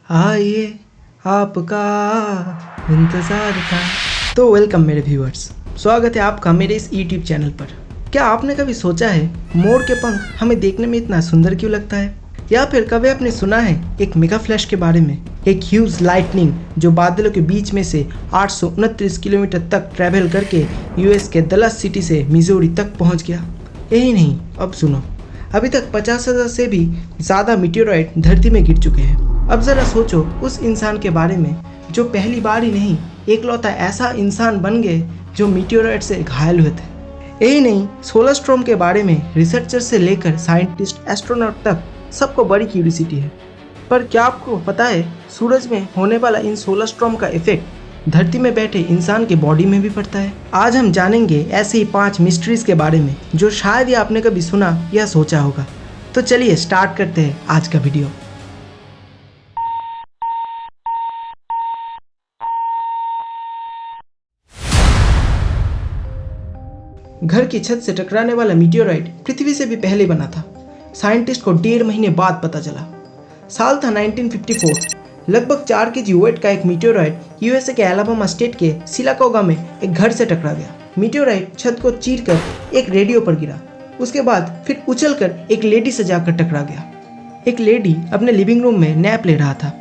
आइए आपका इंतज़ार था। तो वेलकम मेरे व्यूअर्स, स्वागत है आपका मेरे इस यूट्यूब चैनल पर। क्या आपने कभी सोचा है मोर के पंख हमें देखने में इतना सुंदर क्यों लगता है? या फिर कभी आपने सुना है एक मेगा फ्लैश के बारे में, एक ह्यूज लाइटनिंग जो बादलों के बीच में से 829 किलोमीटर तक ट्रैवल करके यूएस के दलस सिटी से मिजोरी तक पहुंच गया। यही नहीं, अब सुनो, अभी तक 50,000 से भी ज़्यादा मीटेओराइट धरती में गिर चुके हैं। अब ज़रा सोचो उस इंसान के बारे में जो पहली बार ही नहीं, एकलौता ऐसा इंसान बन गए जो मीटेओराइट से घायल हुए थे। यही नहीं, सोलर स्टॉर्म के बारे में रिसर्चर से लेकर साइंटिस्ट, एस्ट्रोनॉट तक सबको बड़ी क्यूरियोसिटी है। पर क्या आपको पता है सूरज में होने वाला इन सोलर स्टॉर्म का इफेक्ट धरती में बैठे इंसान के बॉडी में भी पड़ता है? आज हम जानेंगे ऐसे ही 5 मिस्ट्रीज के बारे में जो शायद ही आपने कभी सुना या सोचा होगा। तो चलिए स्टार्ट करते हैं आज का वीडियो। घर की छत से टकराने वाला मीटेओराइट पृथ्वी से भी पहले बना था। साइंटिस्ट को 1.5 महीने बाद पता चला। साल था 1954। लगभग 4 केजी वेट का एक मीटेओराइट यूएसए के अलाबामा स्टेट के सिलाकोगा में एक घर से टकरा गया। मीटेओराइट छत को चीरकर एक रेडियो पर गिरा। उसके बाद फिर उछलकर एक लेडी से जाकर टकरा गया। एक लेडी अपने लिविंग रूम में नैप ले रहा था।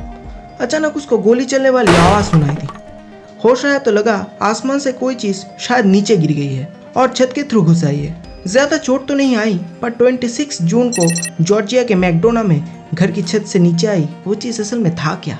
अचानक उसको गोली चलने वाली आवाज़ सुनाई दी। होश आया तो लगा आसमान से कोई चीज़ शायद नीचे गिर गई है और छत के थ्रू घुस आई है। ज़्यादा चोट तो नहीं आई, पर 26 जून को जॉर्जिया के मैकडोना में घर की छत से नीचे आई वो चीज़ असल में था क्या?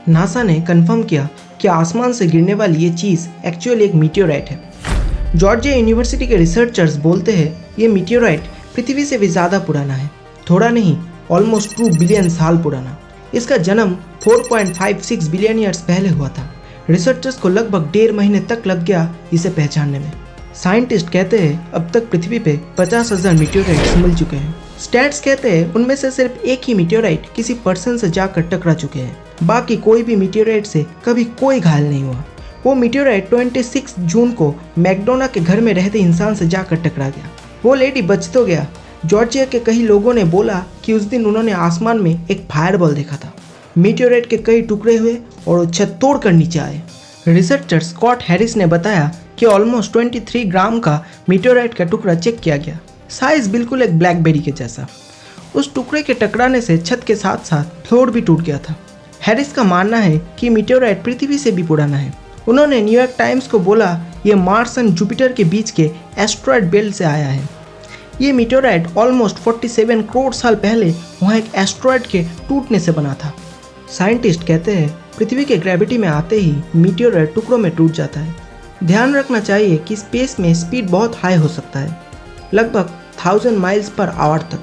नासा ने कंफर्म किया कि आसमान से गिरने वाली ये चीज़ एक्चुअली एक मीटेओराइट है। जॉर्जिया यूनिवर्सिटी के रिसर्चर्स बोलते हैं ये मीटेओराइट पृथ्वी से भी ज़्यादा पुराना है। थोड़ा नहीं, ऑलमोस्ट 2 बिलियन साल पुराना। इसका जन्म 4.56 बिलियन ईयर्स पहले हुआ था। रिसर्चर्स को लगभग 1.5 महीने तक लग गया इसे पहचानने में। साइंटिस्ट कहते हैं अब तक पृथ्वी पे 50,000 मीटेओराइट्स मिल चुके हैं। स्टैट्स कहते हैं उनमें से सिर्फ एक ही मीटेओराइट किसी पर्सन से जाकर टकरा चुके हैं। बाकी कोई भी मीटेओराइट से कभी कोई घायल नहीं हुआ। वो मीटेओराइट 26 जून को मैकडोना के घर में रहते इंसान से जाकर टकरा गया। वो लेडी बच तो गया। जॉर्जिया के कई लोगों ने बोला कि उस दिन उन्होंने आसमान में एक फायरबॉल देखा था। मीटेओराइट के कई टुकड़े हुए और वो छत तोड़कर नीचे आए। रिसर्चर स्कॉट हैरिस ने बताया कि ऑलमोस्ट 23 ग्राम का मीटेओराइट का टुकड़ा चेक किया गया। साइज बिल्कुल एक ब्लैकबेरी के जैसा। उस टुकड़े के टकराने से छत के साथ साथ फ्लोर भी टूट गया था। हैरिस का मानना है कि मीटेओराइट पृथ्वी से भी पुराना है। उन्होंने न्यूयॉर्क टाइम्स को बोला ये मार्स एंड जुपिटर के बीच के एस्ट्रॉयड बेल्ट से आया है। ये मीटेओराइट ऑलमोस्ट 47 करोड़ साल पहले वहाँ एक एस्ट्रॉयड के टूटने से बना था। साइंटिस्ट कहते हैं पृथ्वी के ग्रेविटी में आते ही मीटेओराइट टुकड़ों में टूट जाता है। ध्यान रखना चाहिए कि स्पेस में स्पीड बहुत हाई हो सकता है, लगभग 1000 माइल्स पर आवर तक।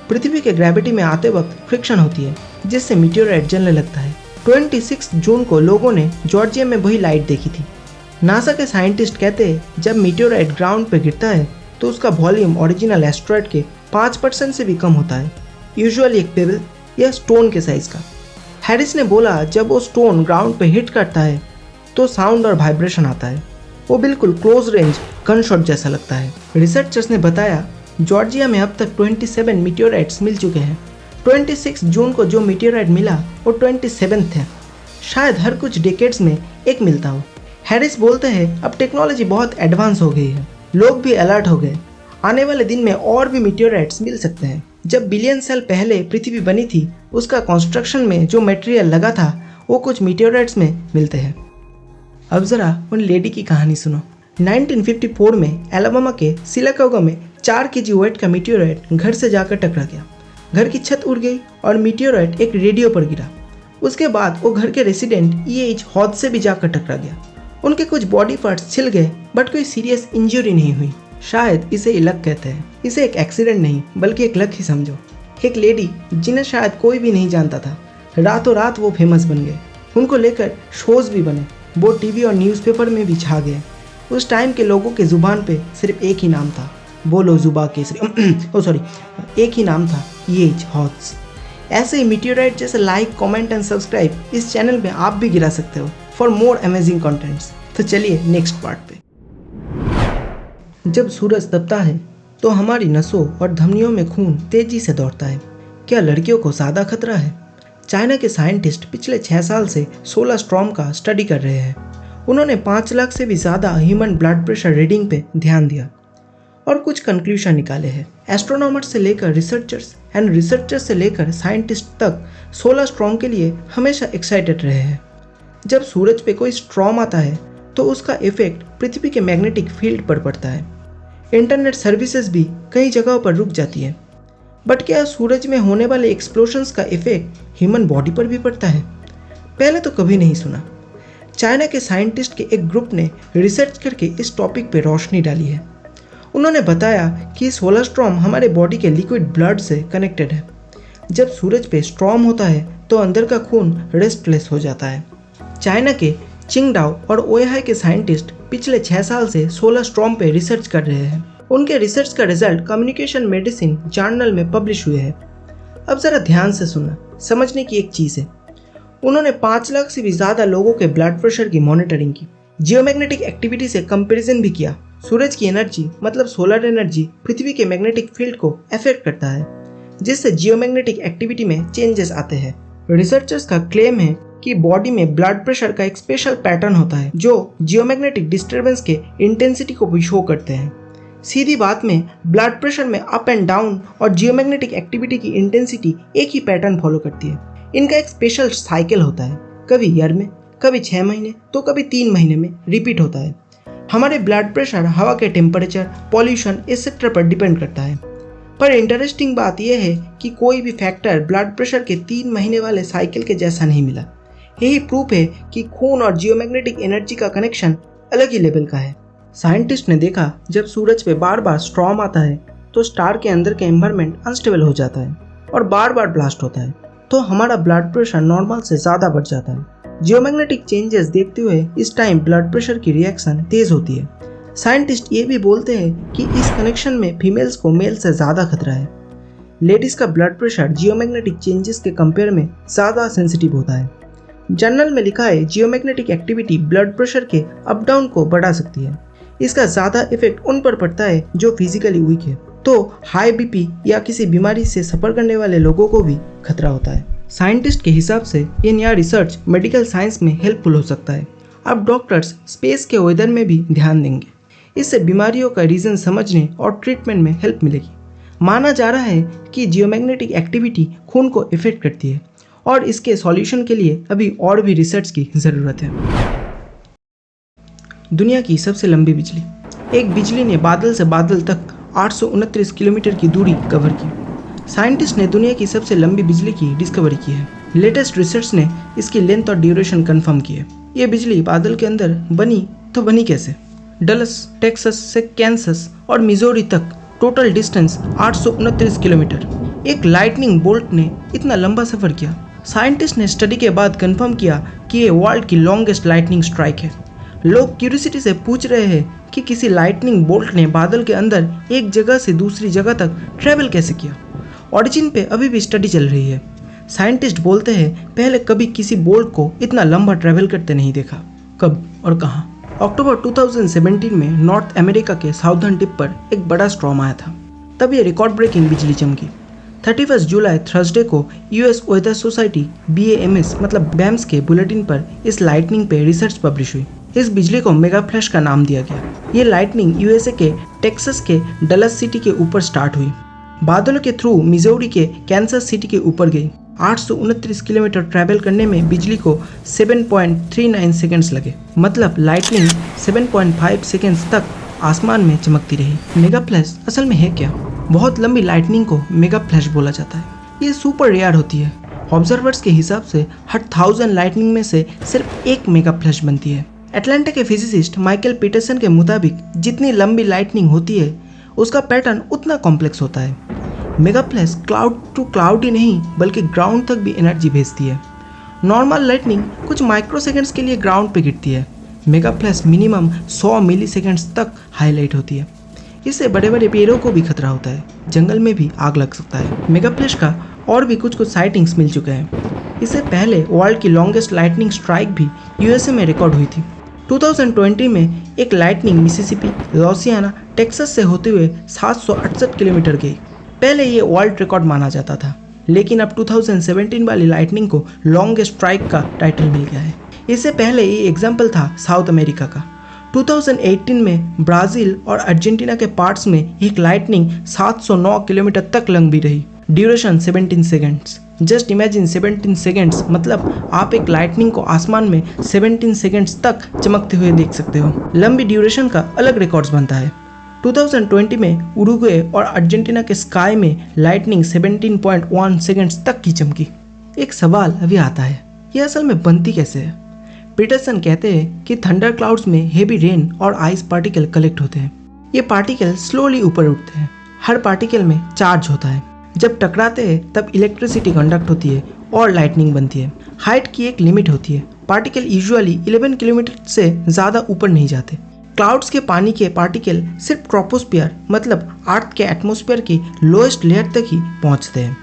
पृथ्वी के ग्रेविटी में आते वक्त फ्रिक्शन होती है जिससे मीटेओराइट जलने लगता है। 26 जून को लोगों ने जॉर्जिया में वही लाइट देखी थी। नासा के साइंटिस्ट कहते हैं जब मीटेओराइट ग्राउंड पर गिरता है तो उसका वॉल्यूम ओरिजिनल एस्ट्रॉयड के 5% से भी कम होता है, यूजुअली एक पेबल या स्टोन के साइज का। हैरिस ने बोला जब वो स्टोन ग्राउंड पे हिट करता है तो साउंड और वाइब्रेशन आता है। वो बिल्कुल क्लोज रेंज गन शॉट जैसा लगता है। रिसर्चर्स ने बताया जॉर्जिया में अब तक 27 मीटेओराइट्स मिल चुके हैं। 26 जून को जो मीटेओराइट मिला वो 27th है। शायद हर कुछ डेकेड्स में एक मिलता हो। हैरिस बोलते हैं अब टेक्नोलॉजी बहुत एडवांस हो गई है, लोग भी अलर्ट हो गए। आने वाले दिन में और भी मीटेओराइट्स मिल सकते हैं। जब बिलियन साल पहले पृथ्वी बनी थी उसका कंस्ट्रक्शन में जो मटेरियल लगा था वो कुछ मीटेओराइट्स में मिलते हैं। अब ज़रा उन लेडी की कहानी सुनो। 1954 में अलाबामा के सिलाकोगा में 4 केजी वेट का मीटेओराइट घर से जाकर टकरा गया। घर की छत उड़ गई और मीटेओराइट एक रेडियो पर गिरा। उसके बाद वो घर के रेसिडेंट E.H. हॉज से भी जाकर टकरा गया। उनके कुछ बॉडी पार्ट्स छिल गए बट कोई सीरियस इंजरी नहीं हुई। शायद इसे ही लक कहते हैं। इसे एक एक्सीडेंट नहीं बल्कि एक लक ही समझो। एक लेडी जिन्हें शायद कोई भी नहीं जानता था, रातों रात वो फेमस बन गए। उनको लेकर शोज भी बने, वो टीवी और न्यूज़पेपर में भी छा गए। उस टाइम के लोगों के ज़ुबान पे सिर्फ एक ही नाम था, बोलो जुबा केसरी एक ही नाम था, E.H. हॉज। ऐसे ही मीटेओराइट जैसे लाइक, कमेंट एंड सब्सक्राइब इस चैनल में आप भी गिरा सकते हो फॉर मोर अमेजिंग कंटेंट्स। तो चलिए नेक्स्ट पार्ट पे। जब सूरज तपता है तो हमारी नसों और धमनियों में खून तेजी से दौड़ता है। क्या लड़कियों को ज़्यादा खतरा है? चाइना के साइंटिस्ट पिछले 6 साल से सोलर स्टॉर्म का स्टडी कर रहे हैं। उन्होंने 5 लाख से भी ज़्यादा ह्यूमन ब्लड प्रेशर रीडिंग पे ध्यान दिया और कुछ कंक्लूजन निकाले हैं। एस्ट्रोनॉमर्स से लेकर रिसर्चर्स से लेकर साइंटिस्ट तक सोलर स्टॉर्म के लिए हमेशा एक्साइटेड रहे हैं। जब सूरज पे कोई स्टॉर्म आता है तो उसका इफेक्ट पृथ्वी के मैग्नेटिक फील्ड पर पड़ता है। इंटरनेट सर्विसेज भी कई जगहों पर रुक जाती है। बट क्या सूरज में होने वाले एक्सप्लोशंस का इफेक्ट ह्यूमन बॉडी पर भी पड़ता है? पहले तो कभी नहीं सुना। चाइना के साइंटिस्ट के एक ग्रुप ने रिसर्च करके इस टॉपिक पे रोशनी डाली है। उन्होंने बताया कि सोलर स्टॉर्म हमारे बॉडी के लिक्विड ब्लड से कनेक्टेड है। जब सूरज पे स्टॉर्म होता है तो अंदर का खून रेस्टलेस हो जाता है। चाइना के चिंगडाओ और ओहाई के साइंटिस्ट पिछले 6 साल से सोलर स्टॉर्म पे रिसर्च कर रहे हैं। उनके रिसर्च का रिजल्ट कम्युनिकेशन मेडिसिन जर्नल में पब्लिश हुए हैं। अब ज़रा ध्यान से सुनना, समझने की एक चीज़ है। उन्होंने 5 लाख से भी ज़्यादा लोगों के ब्लड प्रेशर की मॉनिटरिंग की, जियोमैग्नेटिक एक्टिविटी से कंपैरिजन भी किया। सूरज की एनर्जी मतलब सोलर एनर्जी पृथ्वी के मैग्नेटिक फील्ड को अफेक्ट करता है, जिससे जियोमैग्नेटिक एक्टिविटी में चेंजेस आते हैं। रिसर्चर्स का क्लेम है कि बॉडी में ब्लड प्रेशर का एक स्पेशल पैटर्न होता है जो जियोमैग्नेटिक डिस्टर्बेंस के इंटेंसिटी को भी शो करते हैं। सीधी बात में ब्लड प्रेशर में अप एंड डाउन और जियोमैग्नेटिक एक्टिविटी की इंटेंसिटी एक ही पैटर्न फॉलो करती है। इनका एक स्पेशल साइकिल होता है, कभी ईयर में, कभी 6 महीने तो कभी 3 महीने में रिपीट होता है। हमारे ब्लड प्रेशर हवा के टेम्परेचर, पॉल्यूशन एक्सेट्रा पर डिपेंड करता है। पर इंटरेस्टिंग बात यह है कि कोई भी फैक्टर ब्लड प्रेशर के 3 महीने वाले साइकिल के जैसा नहीं मिला। यही प्रूफ है कि खून और जियोमैग्नेटिक एनर्जी का कनेक्शन अलग ही लेवल का है। साइंटिस्ट ने देखा जब सूरज पे बार बार स्टॉर्म आता है तो स्टार के अंदर के एनवायरनमेंट अनस्टेबल हो जाता है और बार बार ब्लास्ट होता है, तो हमारा ब्लड प्रेशर नॉर्मल से ज़्यादा बढ़ जाता है। जियोमैग्नेटिक चेंजेस देखते हुए इस टाइम ब्लड प्रेशर की रिएक्शन तेज होती है। साइंटिस्ट ये भी बोलते हैं कि इस कनेक्शन में फीमेल्स को मेल से ज़्यादा खतरा है। लेडीज़ का ब्लड प्रेशर जियोमैग्नेटिक चेंजेस के कंपेयर में ज़्यादा सेंसिटिव होता है। जर्नल में लिखा है जियोमैग्नेटिक एक्टिविटी ब्लड प्रेशर के अप डाउन को बढ़ा सकती है। इसका ज़्यादा इफेक्ट उन पर पड़ता है जो फिजिकली वीक है, तो हाई बीपी या किसी बीमारी से सफ़र करने वाले लोगों को भी खतरा होता है। साइंटिस्ट के हिसाब से ये नया रिसर्च मेडिकल साइंस में हेल्पफुल हो सकता है। अब डॉक्टर्स स्पेस के वेदर में भी ध्यान देंगे। इससे बीमारियों का रीज़न समझने और ट्रीटमेंट में हेल्प मिलेगी। माना जा रहा है कि जियोमैग्नेटिक एक्टिविटी खून को इफेक्ट करती है और इसके सॉल्यूशन के लिए अभी और भी रिसर्च की ज़रूरत है। दुनिया की सबसे लंबी बिजली। एक बिजली ने बादल से बादल तक 829 किलोमीटर की दूरी कवर की। साइंटिस्ट ने दुनिया की सबसे लंबी बिजली की डिस्कवरी की है। लेटेस्ट रिसर्च ने इसकी लेंथ और ड्यूरेशन कंफर्म की है। ये बिजली बादल के अंदर बनी तो बनी कैसे? डलस टेक्सास से कैंसस और मिजोरी तक टोटल डिस्टेंस 829 किलोमीटर। एक लाइटनिंग बोल्ट ने इतना लंबा सफ़र किया। साइंटिस्ट ने स्टडी के बाद कंफर्म किया कि ये वर्ल्ड की लॉन्गेस्ट लाइटनिंग स्ट्राइक है। लोग क्यूरियोसिटी से पूछ रहे हैं कि किसी लाइटनिंग बोल्ट ने बादल के अंदर एक जगह से दूसरी जगह तक ट्रैवल कैसे किया। ऑरिजिन पे अभी भी स्टडी चल रही है। साइंटिस्ट बोलते हैं पहले कभी किसी बोल्ट को इतना लंबा ट्रैवल करते नहीं देखा। कब और कहाँ? अक्टूबर 2017 में नॉर्थ अमेरिका के साउदर्न टिप पर एक बड़ा स्टॉर्म आया था। तब ये रिकॉर्ड ब्रेकिंग बिजली चमकी। 31 जुलाई थर्सडे को यूएस वेदर सोसाइटी BAMS मतलब BAMS के बुलेटिन पर इस लाइटनिंग पे रिसर्च पब्लिश हुई। इस बिजली को मेगा फ्लैश का नाम दिया गया। ये लाइटनिंग यूएसए के टेक्सास के डलस सिटी के ऊपर स्टार्ट हुई, बादलों के थ्रू मिजोरी के कैंसस सिटी के ऊपर गई। 829 किलोमीटर ट्रैवल करने में बिजली को 7.39 सेकंड्स लगे। मतलब लाइटनिंग 7.5 सेकंड्स तक आसमान में चमकती रही। मेगा फ्लैश असल में है क्या? बहुत लंबी लाइटनिंग को मेगा फ्लैश बोला जाता है। ये सुपर रेयर होती है। ऑब्जर्वर्स के हिसाब से हर 1000 लाइटनिंग में से सिर्फ एक मेगा फ्लैश बनती है। एटलांटा के फिजिसिस्ट माइकल पीटरसन के मुताबिक जितनी लंबी लाइटनिंग होती है उसका पैटर्न उतना कॉम्प्लेक्स होता है। Mega flash cloud to cloud ही नहीं बल्कि ग्राउंड तक भी एनर्जी भेजती है। नॉर्मल लाइटनिंग कुछ माइक्रो सेकेंड्स के लिए ग्राउंड पे गिरती है। Mega flash minimum 100 milliseconds तक हाईलाइट होती है। इससे बड़े बड़े पेड़ों को भी खतरा होता है। जंगल में भी आग लग सकता है। मेगा फ्लैश का और भी कुछ साइटिंग्स मिल चुके हैं। इससे पहले वर्ल्ड की लॉन्गेस्ट लाइटनिंग स्ट्राइक भी यूएसए में रिकॉर्ड हुई थी। 2020 में एक लाइटनिंग मिसिसिपी, लुइसियाना, टेक्सास से होते हुए 768 किलोमीटर गई। पहले ये वर्ल्ड रिकॉर्ड माना जाता था, लेकिन अब 2017 वाली लाइटनिंग को लॉन्गेस्ट स्ट्राइक का टाइटल मिल गया है। इससे पहले ये एग्जाम्पल था साउथ अमेरिका का। 2018 में ब्राज़ील और अर्जेंटीना के पार्ट्स में एक लाइटनिंग 709 किलोमीटर तक लंबी रही। Duration 17 seconds. Just imagine 17 seconds, मतलब आप एक लाइटनिंग को आसमान में 17 सेकेंड्स तक चमकते हुए देख सकते हो। लंबी ड्यूरेशन का अलग रिकॉर्ड्स बनता है। 2020 में उरुग्वे और अर्जेंटीना के स्काई में लाइटनिंग 17.1 सेकेंड्स तक की चमकी। एक सवाल अभी आता है, यह असल में बनती कैसे है? पीटरसन कहते हैं कि थंडर क्लाउड्स में हेवी रेन और आइस पार्टिकल कलेक्ट होते हैं। ये पार्टिकल स्लोली ऊपर उठते हैं। हर पार्टिकल में चार्ज होता है। जब टकराते हैं तब इलेक्ट्रिसिटी कंडक्ट होती है और लाइटनिंग बनती है। हाइट की एक लिमिट होती है। पार्टिकल यूजुअली 11 किलोमीटर से ज़्यादा ऊपर नहीं जाते। क्लाउड्स के पानी के पार्टिकल सिर्फ ट्रोपोस्फियर, मतलब अर्थ के एटमॉस्फेयर की लोएस्ट लेयर तक ही पहुंचते हैं।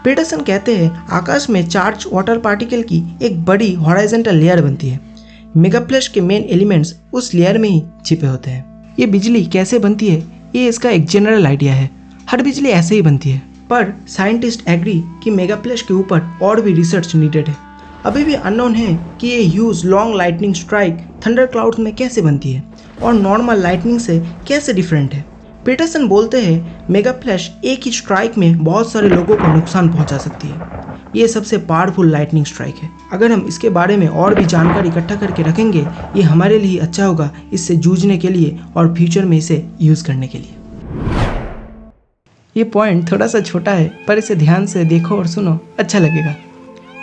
पीटरसन कहते हैं आकाश में चार्ज वाटर पार्टिकल की एक बड़ी हॉराइजॉन्टल लेयर बनती है। मेगाफ्लैश के मेन एलिमेंट्स उस लेयर में ही छिपे होते हैं। ये बिजली कैसे बनती है, ये इसका एक जनरल आइडिया है। हर बिजली ऐसे ही बनती है, पर साइंटिस्ट एग्री कि मेगाफ्लैश के ऊपर और भी रिसर्च नीडेड है। अभी भी अननोन है कि ये huge long lightning strike thunder clouds में कैसे बनती है और नॉर्मल लाइटनिंग से कैसे डिफरेंट है। पीटरसन बोलते हैं मेगाफ्लैश एक ही स्ट्राइक में बहुत सारे लोगों को नुकसान पहुंचा सकती है। ये सबसे पावरफुल लाइटनिंग स्ट्राइक है। अगर हम इसके बारे में और भी जानकारी इकट्ठा करके रखेंगे, ये हमारे लिए अच्छा होगा इससे जूझने के लिए और फ्यूचर में इसे यूज़ करने के लिए। ये पॉइंट थोड़ा सा छोटा है, पर इसे ध्यान से देखो और सुनो, अच्छा लगेगा।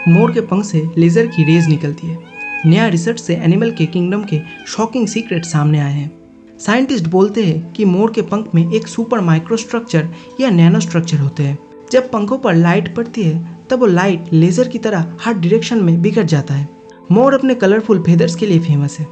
मोर के पंख से लेज़र की रेज निकलती है। नया रिसर्च से एनिमल के किंगडम के शॉकिंग सीक्रेट सामने आए हैं। साइंटिस्ट बोलते हैं कि मोर के पंख में एक सुपर माइक्रोस्ट्रक्चर या नैनो स्ट्रक्चर होते हैं। जब पंखों पर लाइट पड़ती है तब वो लाइट लेज़र की तरह हर डायरेक्शन में बिखर जाता है। मोर अपने कलरफुल फेदर्स के लिए फेमस है।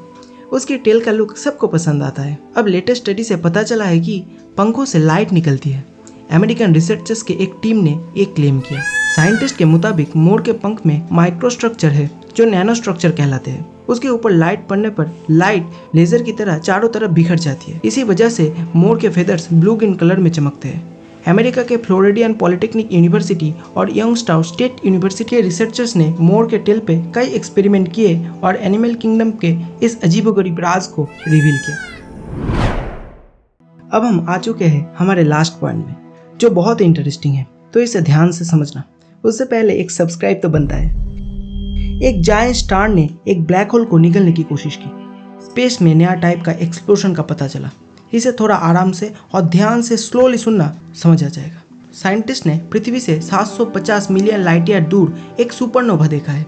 उसकी टेल का लुक सबको पसंद आता है। अब लेटेस्ट स्टडी से पता चला है कि पंखों से लाइट निकलती है। अमेरिकन रिसर्चर्स के एक टीम ने एक क्लेम किया। साइंटिस्ट के मुताबिक मोर के पंख में माइक्रोस्ट्रक्चर है जो नैनो स्ट्रक्चर कहलाते हैं। उसके ऊपर लाइट पड़ने पर लाइट लेजर की तरह चारों तरफ बिखर जाती है। इसी वजह से मोर के फेदर्स ब्लू ग्रीन कलर में चमकते हैं। अमेरिका के फ्लोरिडियन पॉलिटेक्निक यूनिवर्सिटी और यंगस्टाउन स्टेट यूनिवर्सिटी के रिसर्चर्स ने मोर के टेल पे कई एक्सपेरिमेंट किए और एनिमल किंगडम के इस अजीबोगरीब राज को रिवील किया। अब हम आ चुके हैं हमारे लास्ट पॉइंट में, जो बहुत इंटरेस्टिंग है, तो इसे ध्यान से समझना। उससे पहले एक सब्सक्राइब तो बनता है। एक जायंट स्टार ने एक ब्लैक होल को निगलने की कोशिश की। स्पेस में नया टाइप का एक्सप्लोजन का पता चला। इसे थोड़ा आराम से और ध्यान से स्लोली सुनना, समझ आ जाएगा। साइंटिस्ट ने पृथ्वी से 750 मिलियन लाइट ईयर दूर एक सुपरनोवा देखा है।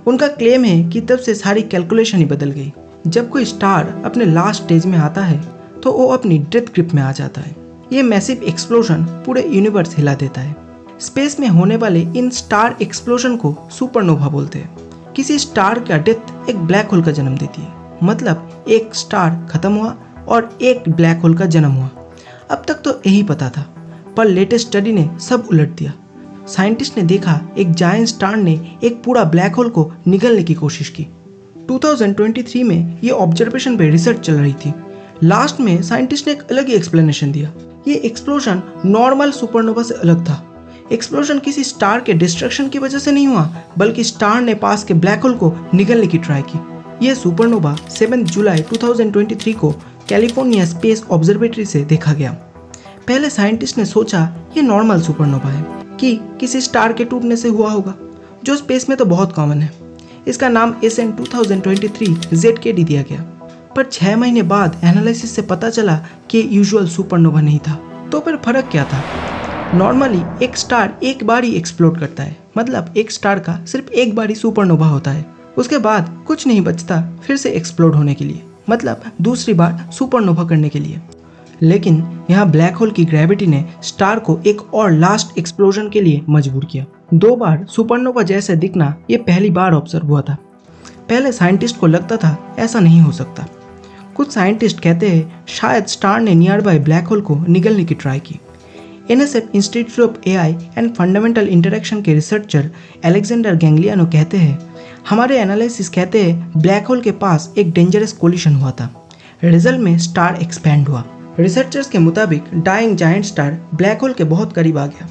उनका क्लेम है कि तब से सारी कैलकुलेशन ही बदल गई। जब कोई स्टार अपने लास्ट स्टेज में आता है तो वो अपनी डेथ ग्रिप में आ जाता है। ये मैसिव एक्सप्लोजन पूरे यूनिवर्स हिला देता है। स्पेस में होने वाले इन स्टार एक्सप्लोजन को सुपरनोवा बोलते हैं। किसी स्टार का डेथ एक ब्लैक होल का जन्म देती है। मतलब एक स्टार खत्म हुआ और एक ब्लैक होल का जन्म हुआ। अब तक तो यही पता था, पर लेटेस्ट स्टडी ने सब उलट दिया। साइंटिस्ट ने देखा एक जायंट स्टार ने एक पूरा ब्लैक होल को निगलने की कोशिश की। 2023 में ये ऑब्जर्वेशन पे रिसर्च चल रही थी। लास्ट में साइंटिस्ट ने एक अलग ही एक्सप्लेनेशन दिया। ये एक्सप्लोजन नॉर्मल सुपरनोवा से अलग था। एक्सप्लोजन किसी स्टार के डिस्ट्रक्शन की वजह से नहीं हुआ, बल्कि स्टार ने पास के ब्लैक होल को निगलने की ट्राई की। यह सुपरनोवा 7 जुलाई 2023 को कैलिफोर्निया स्पेस ऑब्जर्वेटरी से देखा गया। पहले साइंटिस्ट ने सोचा ये नॉर्मल सुपरनोवा है, कि किसी स्टार के टूटने से हुआ होगा, जो स्पेस में तो बहुत कॉमन है। इसका नाम SN 2023 ZKD दिया गया। पर 6 महीने बाद एनालिसिस से पता चला कि यूजुअल सुपरनोवा नहीं था। तो फिर फर्क क्या था? नॉर्मली एक स्टार एक बार ही एक्सप्लोड करता है, मतलब एक स्टार का सिर्फ एक बार ही सुपरनोवा होता है। उसके बाद कुछ नहीं बचता फिर से एक्सप्लोड होने के लिए, मतलब दूसरी बार सुपरनोवा करने के लिए। लेकिन यहाँ ब्लैक होल की ग्रेविटी ने स्टार को एक और लास्ट एक्सप्लोजन के लिए मजबूर किया। 2 बार सुपरनोवा जैसे दिखना ये पहली बार ऑब्जर्व हुआ था। पहले साइंटिस्ट को लगता था ऐसा नहीं हो सकता। कुछ साइंटिस्ट कहते हैं शायद स्टार ने नियर बाय ब्लैक होल को निगलने की ट्राई की। NSF institute of AI and fundamental interaction के रिसर्चर अलेक्जेंडर गैंग्लियानो कहते हैं हमारे एनालिसिस कहते हैं ब्लैक होल के पास एक डेंजरस कोलिशन हुआ था। रिजल्ट में स्टार एक्सपैंड हुआ। रिसर्चर्स के मुताबिक dying giant star black hole के बहुत करीब आ गया।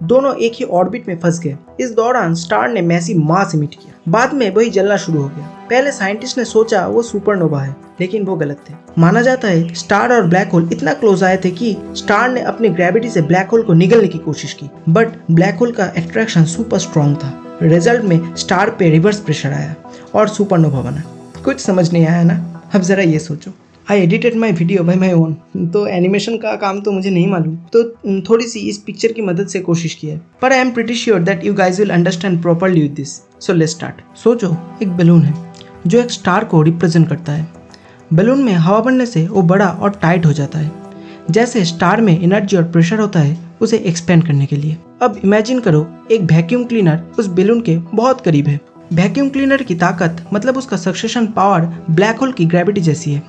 दोनों एक ही ऑर्बिट में फंस गए। इस दौरान स्टार ने मैसिव मास इमिट किया। बाद में वही जलना शुरू हो गया। पहले साइंटिस्ट ने सोचा वो सुपरनोवा है, लेकिन वो गलत थे। माना जाता है स्टार और ब्लैक होल इतना क्लोज आए थे कि स्टार ने अपनी ग्रेविटी से ब्लैक होल को निगलने की कोशिश की, बट ब्लैक होल का अट्रैक्शन सुपर स्ट्रॉन्ग था। रिजल्ट में स्टार पे रिवर्स प्रेशर आया और सुपरनोवा बना। कुछ समझ नहीं आया ना? अब जरा ये सोचो, I edited my video bye my own, तो एनिमेशन का काम तो मुझे नहीं मालूम, तो थोड़ी सी इस पिक्चर की मदद से कोशिश की है, पर I am pretty sure that you guys will understand properly with this. So let's start. सोचो, एक बलून है जो एक स्टार को रिप्रेजेंट करता है। बलून में हवा बढ़ने से वो बड़ा और टाइट हो जाता है। जैसे स्टार में एनर्जी और प्रेशर होता है उसे एक्सपेंड करने के लिए। अब इमेजिन करो एक वैक्यूम क्लीनर उस बलून के बहुत करीब है। वैक्यूम क्लीनर की ताकत मतलब उसका सक्सेशन पावर ब्लैक होल की ग्रेविटी जैसी है,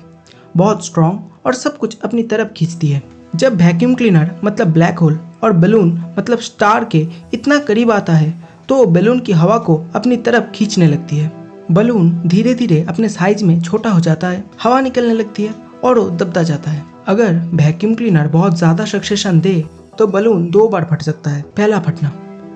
बहुत स्ट्रॉन्ग और सब कुछ अपनी तरफ खींचती है। जब वैक्यूम क्लीनर मतलब ब्लैक होल और बलून मतलब स्टार के इतना करीब आता है तो बलून की हवा को अपनी तरफ खींचने लगती है। बलून धीरे धीरे अपने साइज में छोटा हो जाता है, हवा निकलने लगती है और वो दबता जाता है। अगर वैक्यूम क्लीनर बहुत ज्यादा सक्सेशन दे तो बलून 2 बार फट सकता है। पहला फटना,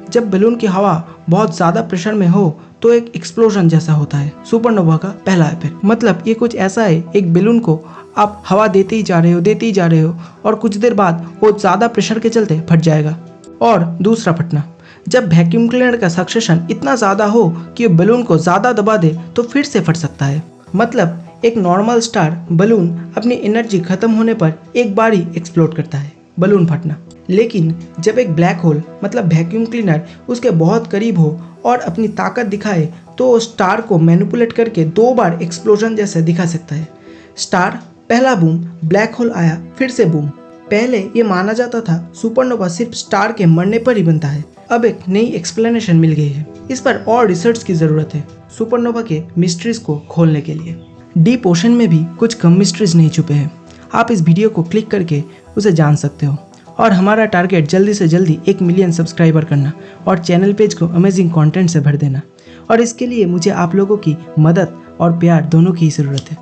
जब बलून की हवा बहुत ज्यादा प्रेशर में हो तो एक एक्सप्लोजन जैसा होता है, सुपरनोवा का पहला इफेक्ट। मतलब ये कुछ ऐसा है, एक बलून को आप हवा देते ही जा रहे हो और कुछ देर बाद वो ज्यादा प्रेशर के चलते फट जाएगा। और दूसरा फटना, जब वैक्यूम क्लीनर का सक्सेशन इतना ज्यादा हो कि बलून को ज्यादा दबा दे तो फिर से फट सकता है। मतलब एक नॉर्मल स्टार बलून अपनी एनर्जी खत्म होने पर एक बार ही एक्सप्लोड करता है, बलून फटना। लेकिन जब एक ब्लैक होल मतलब वैक्यूम क्लीनर उसके बहुत करीब हो और अपनी ताकत दिखाए तो स्टार को मैनिपुलेट करके 2 बार एक्सप्लोजन जैसा दिखा सकता है। स्टार पहला बूम, ब्लैक होल आया, फिर से बूम। पहले ये माना जाता था सुपरनोवा सिर्फ स्टार के मरने पर ही बनता है। अब एक नई एक्सप्लेनेशन मिल गई है। इस पर और रिसर्च की जरूरत है सुपरनोवा के मिस्ट्रीज को खोलने के लिए। डीप ओशन में भी कुछ कम मिस्ट्रीज नहीं छुपे हैं। आप इस वीडियो को क्लिक करके उसे जान सकते हो। और हमारा टारगेट जल्दी से जल्दी 1 मिलियन सब्सक्राइबर करना और चैनल पेज को अमेजिंग कंटेंट से भर देना। और इसके लिए मुझे आप लोगों की मदद और प्यार दोनों की ही ज़रूरत है।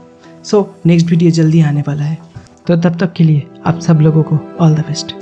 सो नेक्स्ट वीडियो जल्दी आने वाला है, तो तब तक के लिए आप सब लोगों को ऑल द बेस्ट।